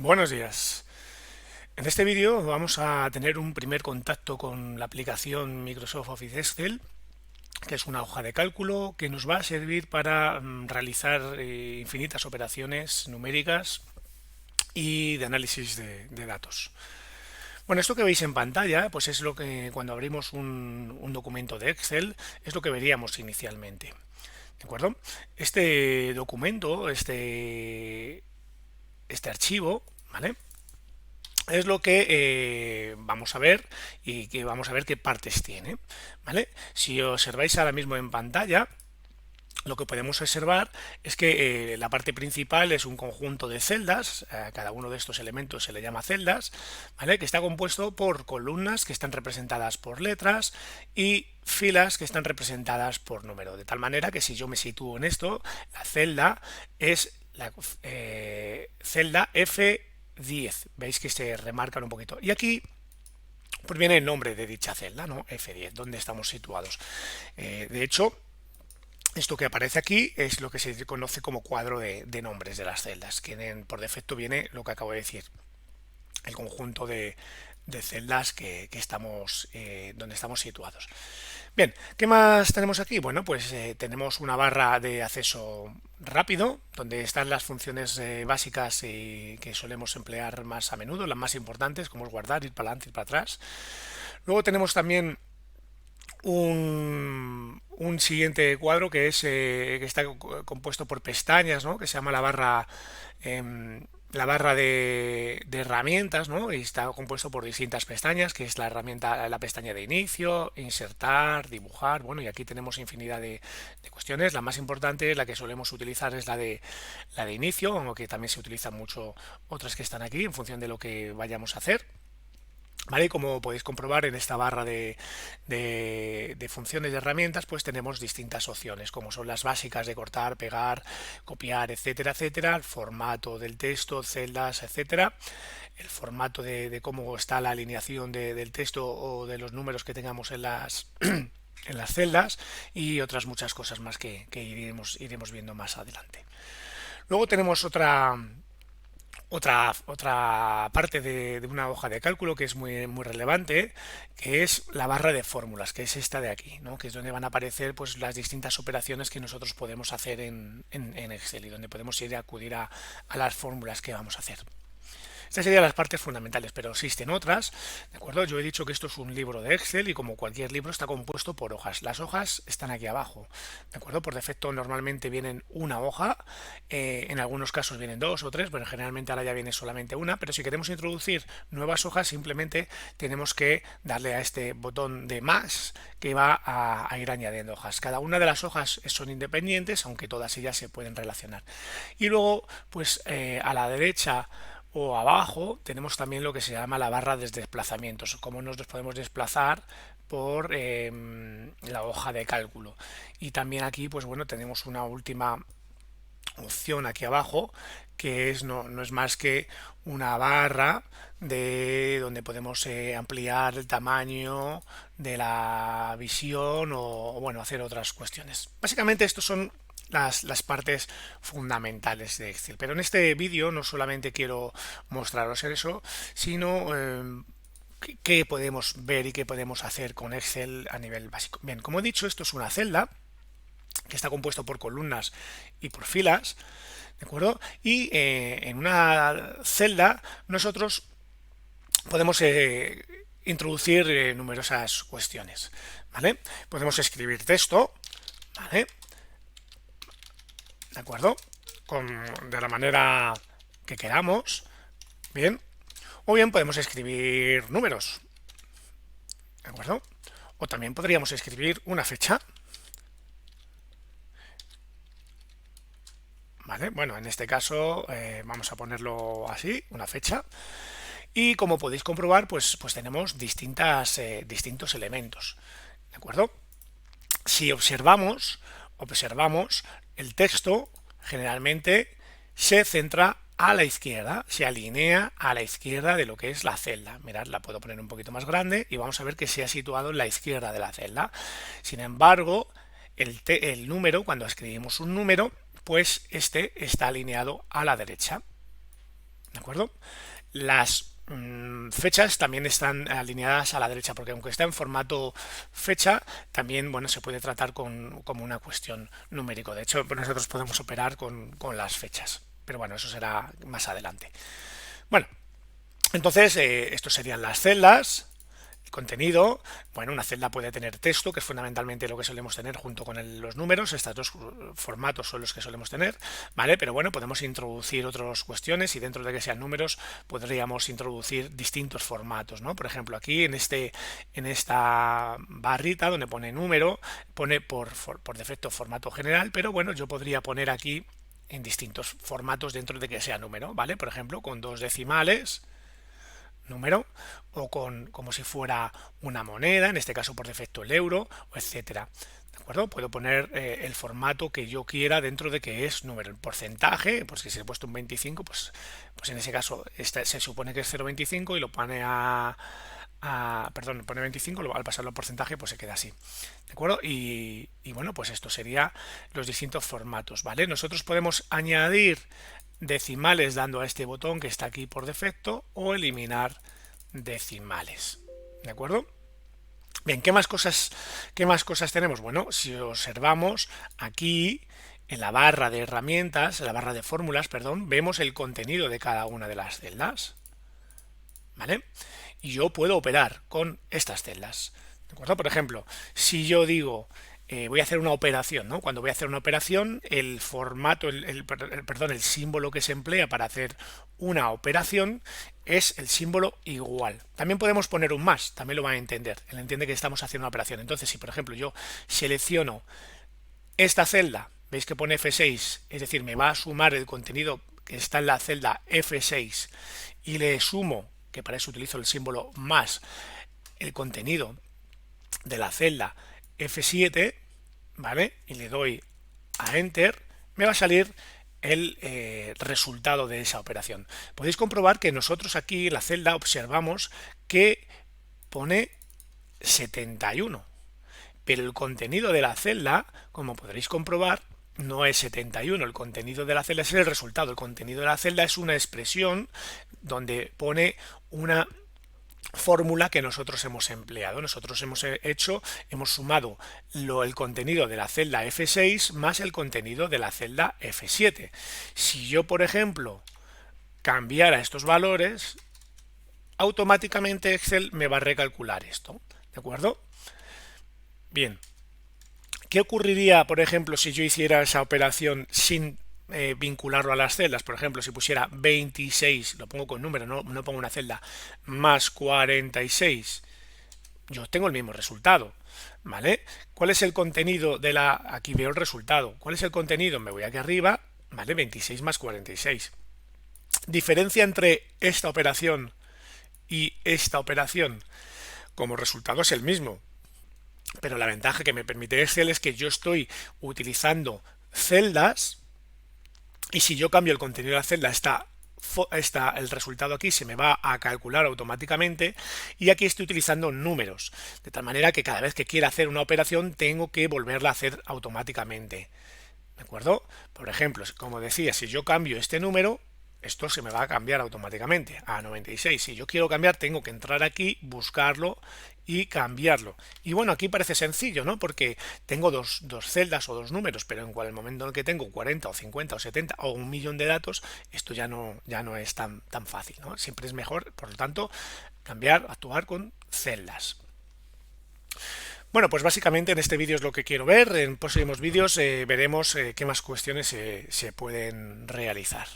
Buenos días. En este vídeo vamos a tener un primer contacto con la aplicación Microsoft Office Excel, que es una hoja de cálculo que nos va a servir para realizar infinitas operaciones numéricas y de análisis de datos. Bueno, esto que veis en pantalla, pues es lo que cuando abrimos un documento de Excel, es lo que veríamos inicialmente. ¿De acuerdo? Este documento, este archivo, ¿vale? Es lo que vamos a ver y que vamos a ver qué partes tiene, ¿vale? Si observáis ahora mismo en pantalla, lo que podemos observar es que la parte principal es un conjunto de celdas, cada uno de estos elementos se le llama celdas, ¿vale? Que está compuesto por columnas que están representadas por letras y filas que están representadas por número, de tal manera que si yo me sitúo en esto, la celda es la celda F10, veis que se remarcan un poquito. Y aquí pues viene el nombre de dicha celda, ¿no? F10, donde estamos situados. De hecho, esto que aparece aquí es lo que se conoce como cuadro de nombres de las celdas, que por defecto viene lo que acabo de decir, el conjunto de celdas que estamos, donde estamos situados. Bien, ¿qué más tenemos aquí? Bueno, pues tenemos una barra de acceso rápido, donde están las funciones básicas que solemos emplear más a menudo, las más importantes, como es guardar, ir para adelante, ir para atrás. Luego tenemos también un siguiente cuadro que es que está compuesto por pestañas, ¿no? Que se llama la barra de herramientas, ¿no? Y está compuesto por distintas pestañas, que es la herramienta, la pestaña de inicio, insertar, dibujar, bueno, y aquí tenemos infinidad de cuestiones. La más importante, la que solemos utilizar es la de inicio, aunque también se utilizan mucho otras que están aquí en función de lo que vayamos a hacer. ¿Vale? Como podéis comprobar en esta barra de funciones de herramientas, pues tenemos distintas opciones, como son las básicas de cortar, pegar, copiar, etcétera, etcétera, el formato del texto, celdas, etcétera, el formato de cómo está la alineación del texto o de los números que tengamos en las celdas y otras muchas cosas más que iremos viendo más adelante. Luego tenemos otra parte de una hoja de cálculo que es muy relevante, que es la barra de fórmulas, que es esta de aquí, ¿no? Que es donde van a aparecer pues, las distintas operaciones que nosotros podemos hacer en Excel y donde podemos ir a acudir a las fórmulas que vamos a hacer. Estas serían las partes fundamentales, pero existen otras, ¿de acuerdo? Yo he dicho que esto es un libro de Excel y como cualquier libro está compuesto por hojas. Las hojas están aquí abajo, ¿de acuerdo? Por defecto normalmente vienen una hoja, en algunos casos vienen dos o tres, pero generalmente ahora ya viene solamente una, pero si queremos introducir nuevas hojas simplemente tenemos que darle a este botón de más que va a ir añadiendo hojas. Cada una de las hojas son independientes, aunque todas ellas se pueden relacionar. Y luego, pues a la derecha o abajo tenemos también lo que se llama la barra de desplazamientos, cómo nos podemos desplazar por la hoja de cálculo. Y también aquí, pues bueno, tenemos una última opción aquí abajo, que no es más que una barra de donde podemos ampliar el tamaño de la visión o bueno, hacer otras cuestiones. Básicamente estos son las partes fundamentales de Excel. Pero en este vídeo no solamente quiero mostraros eso, sino qué podemos ver y qué podemos hacer con Excel a nivel básico. Bien, como he dicho, esto es una celda que está compuesto por columnas y por filas, ¿de acuerdo? Y en una celda nosotros podemos introducir numerosas cuestiones, ¿vale? Podemos escribir texto, ¿vale? ¿De acuerdo? De la manera que queramos, bien. O bien podemos escribir números, ¿de acuerdo? O también podríamos escribir una fecha, ¿vale? Bueno, en este caso vamos a ponerlo así, una fecha. Y como podéis comprobar, pues tenemos distintos elementos, ¿de acuerdo? Si observamos el texto generalmente se centra a la izquierda, se alinea a la izquierda de lo que es la celda. Mirad, la puedo poner un poquito más grande y vamos a ver que se ha situado en la izquierda de la celda. Sin embargo, el número, cuando escribimos un número, pues este está alineado a la derecha. ¿De acuerdo? Las fechas también están alineadas a la derecha, porque aunque está en formato fecha, también bueno, se puede tratar como una cuestión numérico. De hecho, pues nosotros podemos operar con las fechas. Pero bueno, eso será más adelante. Bueno, entonces estos serían las celdas. Contenido, bueno, una celda puede tener texto, que es fundamentalmente lo que solemos tener junto con los números, estos dos formatos son los que solemos tener, ¿vale? Pero bueno, podemos introducir otras cuestiones y dentro de que sean números podríamos introducir distintos formatos, ¿no? Por ejemplo, aquí en esta barrita donde pone número, pone por defecto formato general, pero bueno, yo podría poner aquí en distintos formatos dentro de que sea número, ¿vale? Por ejemplo, con dos decimales, número, o con como si fuera una moneda, en este caso por defecto el euro, o etcétera. ¿De acuerdo? Puedo poner el formato que yo quiera dentro de que es número. El porcentaje, pues que si he puesto un 25, pues en ese caso se supone que es 0,25 y lo pone perdón, pone 25, al pasarlo a porcentaje pues se queda así. ¿De acuerdo? Y bueno, pues esto sería los distintos formatos, ¿vale? Nosotros podemos añadir decimales dando a este botón que está aquí por defecto o eliminar decimales. ¿De acuerdo? Bien, qué más cosas tenemos? Bueno, si observamos aquí en la barra de herramientas, en la barra de fórmulas, perdón, vemos el contenido de cada una de las celdas. ¿Vale? Y yo puedo operar con estas celdas. ¿De acuerdo? Por ejemplo, si yo digo voy a hacer una operación, ¿no? Cuando voy a hacer una operación, el formato, perdón, el símbolo que se emplea para hacer una operación es el símbolo igual. También podemos poner un más, también lo van a entender. Él entiende que estamos haciendo una operación. Entonces, si por ejemplo yo selecciono esta celda, veis que pone F6, es decir, me va a sumar el contenido que está en la celda F6 y le sumo, que para eso utilizo el símbolo más, el contenido de la celda F7, ¿vale? Y le doy a Enter, me va a salir el resultado de esa operación. Podéis comprobar que nosotros aquí en la celda observamos que pone 71, pero el contenido de la celda, como podréis comprobar, no es 71. El contenido de la celda es el resultado. El contenido de la celda es una expresión donde pone una fórmula que nosotros hemos empleado. Nosotros hemos sumado el contenido de la celda F6 más el contenido de la celda F7. Si yo, por ejemplo, cambiara estos valores, automáticamente Excel me va a recalcular esto. ¿De acuerdo? Bien. ¿Qué ocurriría, por ejemplo, si yo hiciera esa operación sin vincularlo a las celdas? Por ejemplo, si pusiera 26, lo pongo con número, no pongo una celda, más 46, yo tengo el mismo resultado, ¿vale? ¿Cuál es el contenido de la... Aquí veo el resultado. ¿Cuál es el contenido? Me voy aquí arriba, ¿vale? 26 más 46. Diferencia entre esta operación y esta operación. Como resultado es el mismo. Pero la ventaja que me permite Excel es que yo estoy utilizando celdas y si yo cambio el contenido de la celda el resultado aquí se me va a calcular automáticamente y aquí estoy utilizando números, de tal manera que cada vez que quiera hacer una operación tengo que volverla a hacer automáticamente. ¿De acuerdo? Por ejemplo, como decía, si yo cambio este número, esto se me va a cambiar automáticamente a 96. Si yo quiero cambiar, tengo que entrar aquí, buscarlo y cambiarlo. Y bueno, aquí parece sencillo, ¿no? Porque tengo dos celdas o dos números, pero en el momento en el que tengo 40 o 50 o 70 o 1 millón de datos, esto ya no es tan fácil, ¿no? Siempre es mejor, por lo tanto, actuar con celdas. Bueno, pues básicamente en este vídeo es lo que quiero ver. En próximos vídeos veremos qué más cuestiones se pueden realizar.